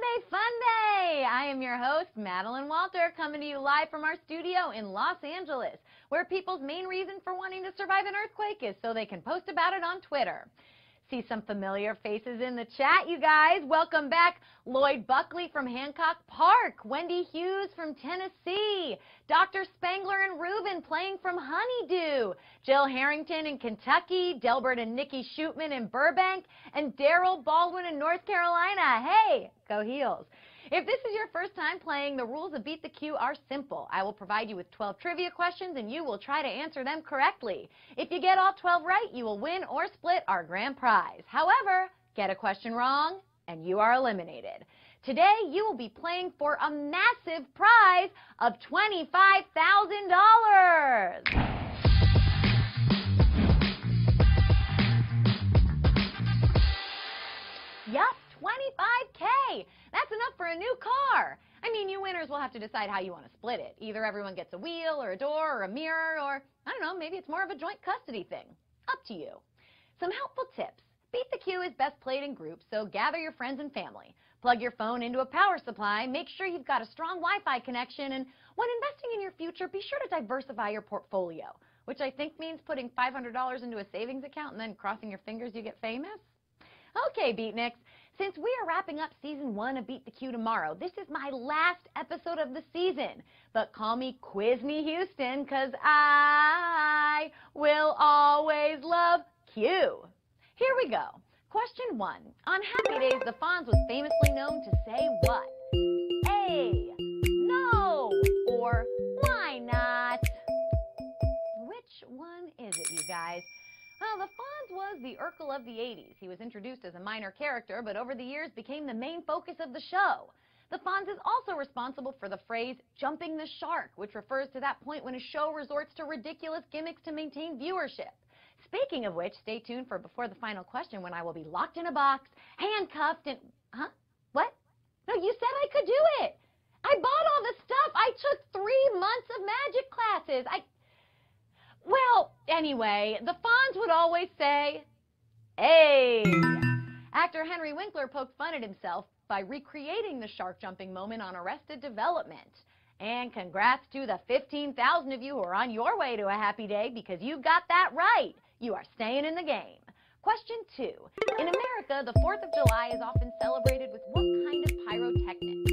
Sunday Funday! I am your host, Madeline Walter, coming to you live from our studio in Los Angeles, where people's main reason for wanting to survive an earthquake is so they can post about it on Twitter. See some familiar faces in the chat, you guys. Welcome back, Lloyd Buckley from Hancock Park, Wendy Hughes from Tennessee, Dr. Spangler and Reuben playing from Honeydew, Jill Harrington in Kentucky, Delbert and Nikki Shootman in Burbank, and Daryl Baldwin in North Carolina. Hey, go Heels. If this is your first time playing, the rules of Beat the Queue are simple. I will provide you with 12 trivia questions, and you will try to answer them correctly. If you get all 12 right, you will win or split our grand prize. However, get a question wrong, and you are eliminated. Today, you will be playing for a massive prize of $25,000. Yup, $25K. That's enough for a new car. I mean, you winners will have to decide how you want to split it. Either everyone gets a wheel or a door or a mirror, or, I don't know, maybe it's more of a joint custody thing. Up to you. Some helpful tips. Beat the Queue is best played in groups, so gather your friends and family. Plug your phone into a power supply, make sure you've got a strong Wi-Fi connection, and when investing in your future, be sure to diversify your portfolio, which I think means putting $500 into a savings account and then crossing your fingers you get famous. Okay, Beatniks, since we are wrapping up Season 1 of Beat the Queue tomorrow, this is my last episode of the season. But call me Quiz Me Houston, because I will always love Q. Here we go. Question 1. On Happy Days, the Fonz was famously known to say what? A, no, or why not? Which one is it, you guys? Well, the Fonz was the Urkel of the 80s. He was introduced as a minor character, but over the years became the main focus of the show. The Fonz is also responsible for the phrase, jumping the shark, which refers to that point when a show resorts to ridiculous gimmicks to maintain viewership. Speaking of which, stay tuned for Before the Final Question when I will be locked in a box, handcuffed, and... Huh? What? No, you said I could do it. I bought all the stuff. I took 3 months of magic classes. Well, anyway, the Fonz would always say, hey. Actor Henry Winkler poked fun at himself by recreating the shark jumping moment on Arrested Development. And congrats to the 15,000 of you who are on your way to a happy day because you got that right. You are staying in the game. Question 2. In America, the 4th of July is often celebrated with what kind of pyrotechnics?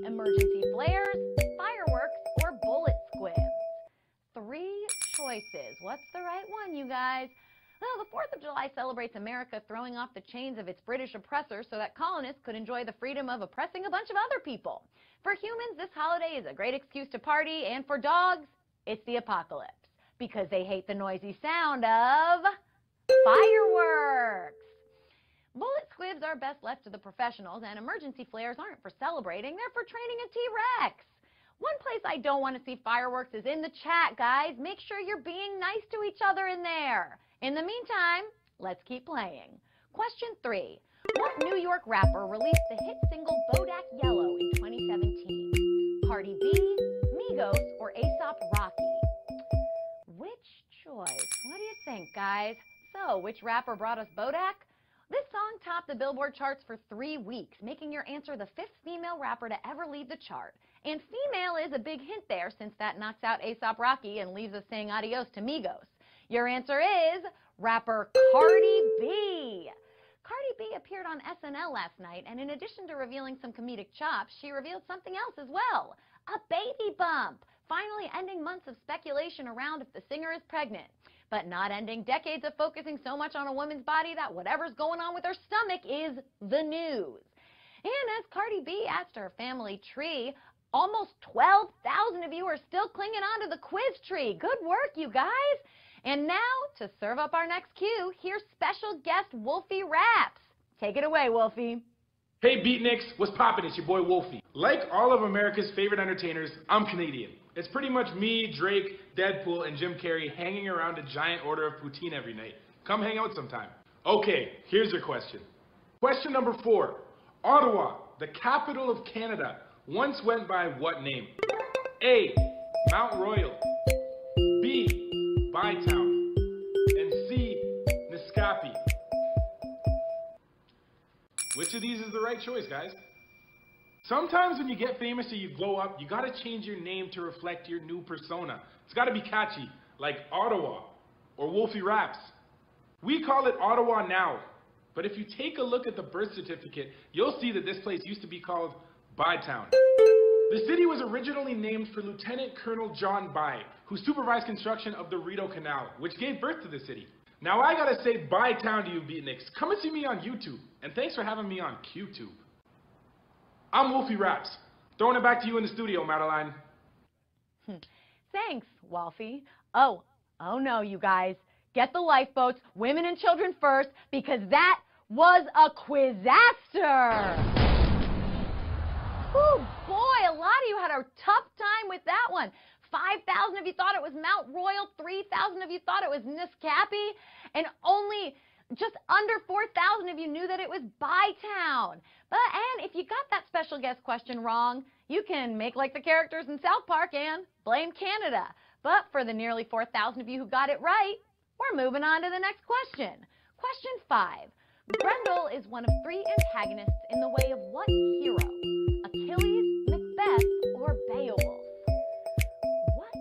Emergency flares, fireworks, or bullet squibs? 3 choices. What's the right one, you guys? Well, the 4th of July celebrates America throwing off the chains of its British oppressors so that colonists could enjoy the freedom of oppressing a bunch of other people. For humans, this holiday is a great excuse to party, and for dogs, it's the apocalypse, because they hate the noisy sound of fireworks. Bullet squibs are best left to the professionals, and emergency flares aren't for celebrating, they're for training a T-Rex. One place I don't want to see fireworks is in the chat, guys. Make sure you're being nice to each other in there. In the meantime, let's keep playing. Question 3. What New York rapper released the hit single Bodak Yellow in 2017? Cardi B, Migos, or A$AP Rocky? Which choice? What do you think, guys? So, which rapper brought us Bodak? This song topped the Billboard charts for 3 weeks, making your answer the 5th female rapper to ever lead the chart. And female is a big hint there, since that knocks out A$AP Rocky and leaves us saying adios to Migos. Your answer is rapper Cardi B. Cardi B appeared on SNL last night, and in addition to revealing some comedic chops, she revealed something else as well. A baby bump, finally ending months of speculation around if the singer is pregnant, but not ending decades of focusing so much on a woman's body that whatever's going on with her stomach is the news. And as Cardi B adds to her family tree, almost 12,000 of you are still clinging on to the quiz tree. Good work, you guys. And now, to serve up our next cue, here's special guest Wolfie Raps. Take it away, Wolfie. Hey, Beatniks, what's poppin'? It's your boy Wolfie. Like all of America's favorite entertainers, I'm Canadian. It's pretty much me, Drake, Deadpool, and Jim Carrey hanging around a giant order of poutine every night. Come hang out sometime. Okay, here's your question. Question number 4. Ottawa, the capital of Canada, once went by what name? A, Mount Royal, B, Bytown, and C, Niscapi. Which of these is the right choice, guys? Sometimes when you get famous or you blow up, you gotta change your name to reflect your new persona. It's gotta be catchy, like Ottawa or Wolfie Raps. We call it Ottawa now, but if you take a look at the birth certificate, you'll see that this place used to be called Bytown. The city was originally named for Lieutenant Colonel John By, who supervised construction of the Rideau Canal, which gave birth to the city. Now I gotta say Bytown to you beatniks. Come and see me on YouTube, and thanks for having me on QTube. I'm Wolfie Raps. Throwing it back to you in the studio, Madeline. Thanks, Wolfie. Oh no, you guys. Get the lifeboats, women and children first, because that was a quizaster. Ooh, boy, a lot of you had a tough time with that one. 5,000 of you thought it was Mount Royal, 3,000 of you thought it was Niscapi, and only just under 4,000 of you knew that it was Bytown. And if you got that special guest question wrong, you can make like the characters in South Park and blame Canada. But for the nearly 4,000 of you who got it right, we're moving on to the next question. Question 5. Grendel is one of 3 antagonists in the way of what hero? Achilles, Macbeth, or Beowulf? What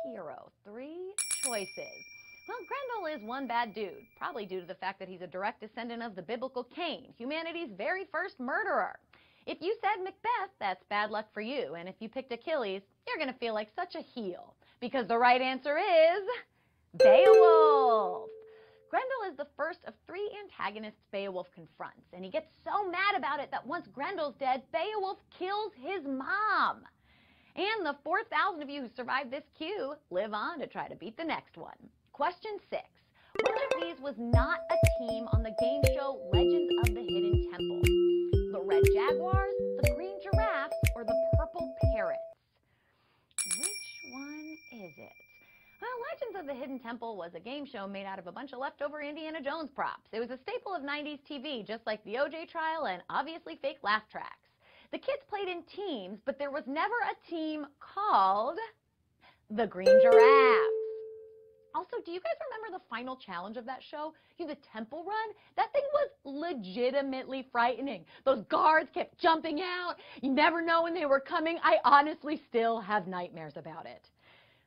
hero? 3 choices. Well, Grendel is one bad dude, probably due to the fact that he's a direct descendant of the biblical Cain, humanity's very first murderer. If you said Macbeth, that's bad luck for you, and if you picked Achilles, you're going to feel like such a heel, because the right answer is Beowulf. Grendel is the first of 3 antagonists Beowulf confronts, and he gets so mad about it that once Grendel's dead, Beowulf kills his mom. And the 4,000 of you who survived this cue live on to try to beat the next one. Question 6. Which of these was not a team on the game show Legends of the Hidden Temple? The Red Jaguars, the Green Giraffes, or the Purple Parrots? Which one is it? Well, Legends of the Hidden Temple was a game show made out of a bunch of leftover Indiana Jones props. It was a staple of 90s TV, just like the OJ trial and obviously fake laugh tracks. The kids played in teams, but there was never a team called the Green Giraffes. Also, do you guys remember the final challenge of that show? The Temple Run? That thing was legitimately frightening. Those guards kept jumping out. You never know when they were coming. I honestly still have nightmares about it.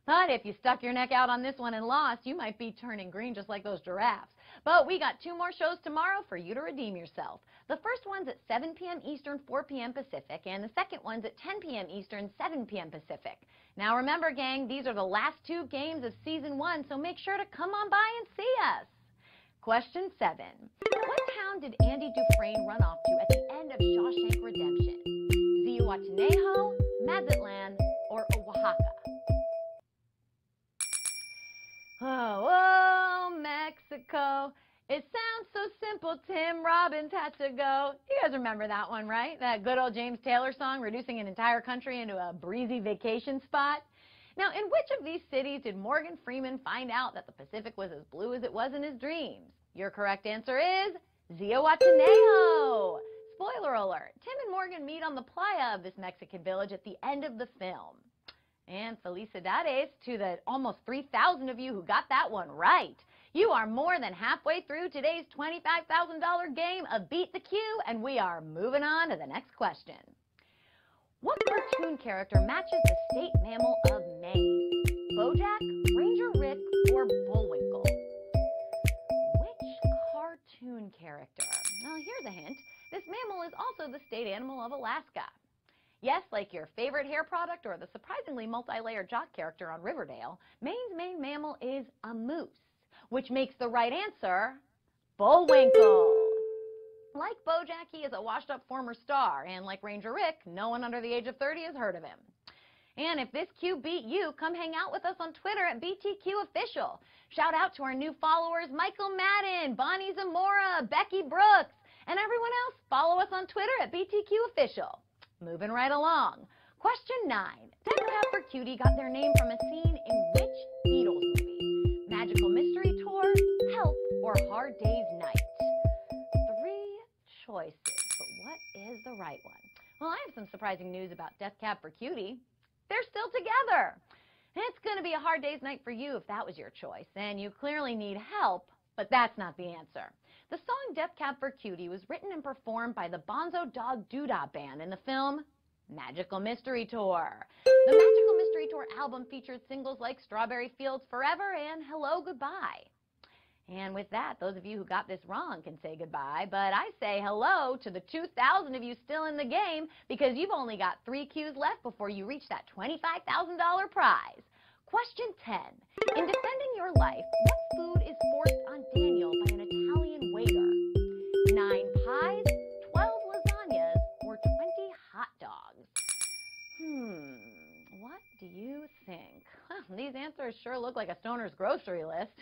But if you stuck your neck out on this one and lost, you might be turning green just like those giraffes. But we got 2 more shows tomorrow for you to redeem yourself. The first one's at 7 p.m. Eastern, 4 p.m. Pacific, and the second one's at 10 p.m. Eastern, 7 p.m. Pacific. Now remember, gang, these are the last 2 games of Season 1, so make sure to come on by and see us. Question 7. What town did Andy Dufresne run off to at the end of Shawshank Redemption? Zihuatanejo, Mazatlan, or Oaxaca? Oh, Mexico. It sounds so simple, Tim Robbins had to go. You guys remember that one, right? That good old James Taylor song, reducing an entire country into a breezy vacation spot. Now, in which of these cities did Morgan Freeman find out that the Pacific was as blue as it was in his dreams? Your correct answer is Zihuatanejo. Spoiler alert, Tim and Morgan meet on the playa of this Mexican village at the end of the film. And felicidades to the almost 3,000 of you who got that one right. You are more than halfway through today's $25,000 game of Beat the Cue, and we are moving on to the next question. What cartoon character matches the state mammal of Maine? Bojack, Ranger Rick, or Bullwinkle? Which cartoon character? Well, here's a hint. This mammal is also the state animal of Alaska. Yes, like your favorite hair product or the surprisingly multi-layered jock character on Riverdale, Maine's main mammal is a moose, which makes the right answer Bullwinkle. Like Bojack, he is a washed-up former star, and like Ranger Rick, no one under the age of 30 has heard of him. And if this Q beat you, come hang out with us on Twitter at BTQOfficial. Shout out to our new followers, Michael Madden, Bonnie Zamora, Becky Brooks, and everyone else. Follow us on Twitter at BTQOfficial. Moving right along. Question 9. Death Cab for Cutie got their name from a scene in which Beatles movie? Magical Mystery Tour, Help, or Hard Day's Night? 3 choices, but what is the right one? Well, I have some surprising news about Death Cab for Cutie. They're still together. It's going to be a hard day's night for you if that was your choice, and you clearly need help, but that's not the answer. The song Death Cab for Cutie was written and performed by the Bonzo Dog Doodah Band in the film Magical Mystery Tour. The Magical Mystery Tour album featured singles like Strawberry Fields Forever and Hello Goodbye. And with that, those of you who got this wrong can say goodbye, but I say hello to the 2,000 of you still in the game because you've only got 3 cues left before you reach that $25,000 prize. Question 10. In defending your life, what food is forced on Daniel by an Italian waiter? 9 pies, 12 lasagnas, or 20 hot dogs? What do you think? These answers sure look like a stoner's grocery list.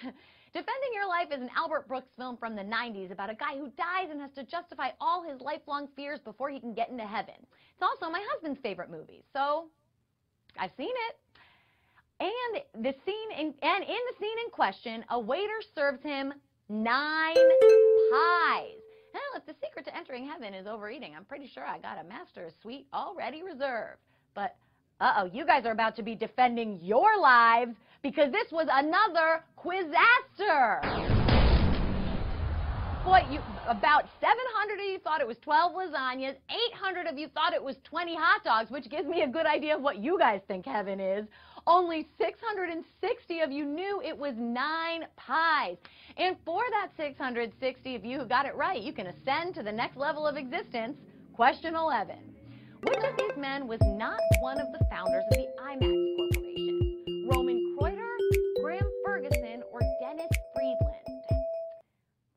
Defending Your Life is an Albert Brooks film from the 90s about a guy who dies and has to justify all his lifelong fears before he can get into heaven. It's also my husband's favorite movie, so I've seen it. And in the scene in question, a waiter serves him 9 pies. Well, if the secret to entering heaven is overeating, I'm pretty sure I got a master's suite already reserved. But, you guys are about to be defending your lives because this was another quizaster. Boy, about 700 of you thought it was 12 lasagnas, 800 of you thought it was 20 hot dogs, which gives me a good idea of what you guys think heaven is. Only 660 of you knew it was 9 pies. And for that 660 of you who got it right, you can ascend to the next level of existence. Question 11. Which of these men was not one of the founders of the IMAX Corporation? Roman Kreuter, Graham Ferguson, or Dennis Friedland?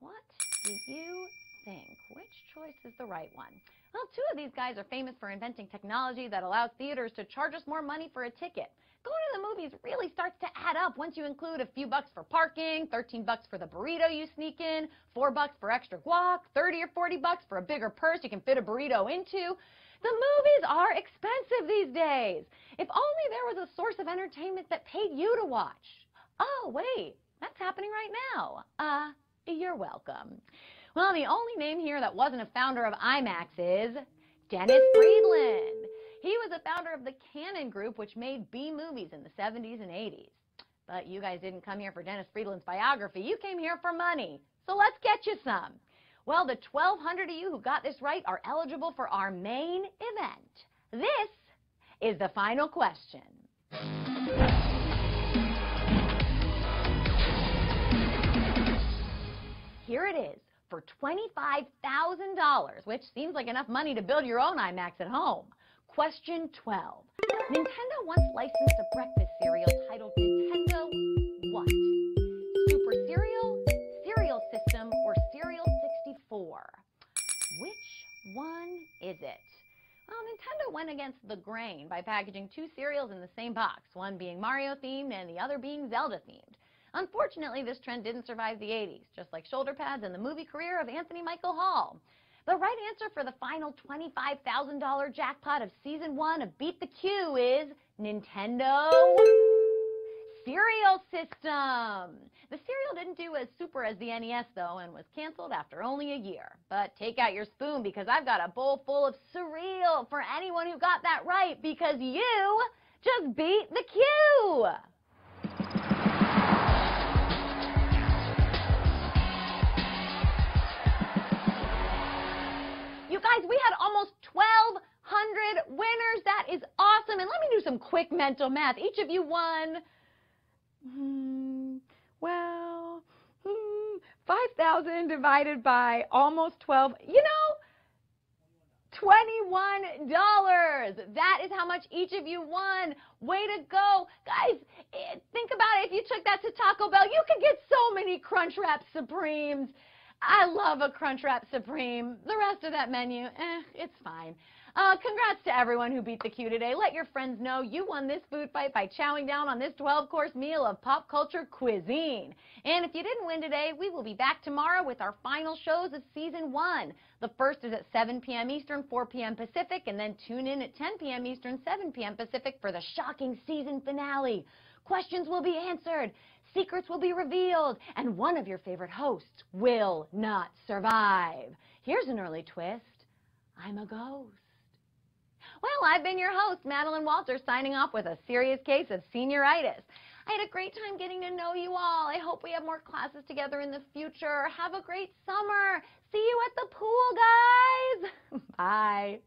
What do you think? Which choice is the right one? Well, 2 of these guys are famous for inventing technology that allows theaters to charge us more money for a ticket. Going to the movies really starts to add up once you include a few bucks for parking, 13 bucks for the burrito you sneak in, 4 bucks for extra guac, 30 or 40 bucks for a bigger purse you can fit a burrito into. The movies are expensive these days. If only there was a source of entertainment that paid you to watch. Oh, wait, that's happening right now. You're welcome. Well, the only name here that wasn't a founder of IMAX is Dennis Friedland. He was a founder of the Cannon Group, which made B movies in the 70s and 80s. But you guys didn't come here for Dennis Friedland's biography. You came here for money. So let's get you some. Well, the 1,200 of you who got this right are eligible for our main event. This is the final question. Here it is for $25,000, which seems like enough money to build your own IMAX at home. Question 12. Nintendo once licensed a breakfast cereal titled Nintendo what? Super Cereal, Cereal System, or Cereal 64? Which one is it? Well, Nintendo went against the grain by packaging 2 cereals in the same box, one being Mario-themed and the other being Zelda-themed. Unfortunately, this trend didn't survive the 80s, just like shoulder pads and the movie career of Anthony Michael Hall. The right answer for the final $25,000 jackpot of Season 1 of Beat the Q is Nintendo Cereal System. The cereal didn't do as super as the NES, though, and was canceled after only a year. But take out your spoon because I've got a bowl full of cereal for anyone who got that right because you just beat the Q. You guys, we had almost 1,200 winners. That is awesome. And let me do some quick mental math. Each of you won, 5,000 divided by almost 12, $21. That is how much each of you won. Way to go. Guys, think about it. If you took that to Taco Bell, you could get so many Crunchwrap Supremes. I love a Crunchwrap Supreme. The rest of that menu, it's fine. Congrats to everyone who beat the Q today. Let your friends know you won this food fight by chowing down on this 12-course meal of pop culture cuisine. And if you didn't win today, we will be back tomorrow with our final shows of Season 1. The first is at 7 p.m. Eastern, 4 p.m. Pacific, and then tune in at 10 p.m. Eastern, 7 p.m. Pacific for the shocking season finale. Questions will be answered. Secrets will be revealed, and one of your favorite hosts will not survive. Here's an early twist. I'm a ghost. Well, I've been your host, Madeline Walters, signing off with a serious case of senioritis. I had a great time getting to know you all. I hope we have more classes together in the future. Have a great summer. See you at the pool, guys. Bye.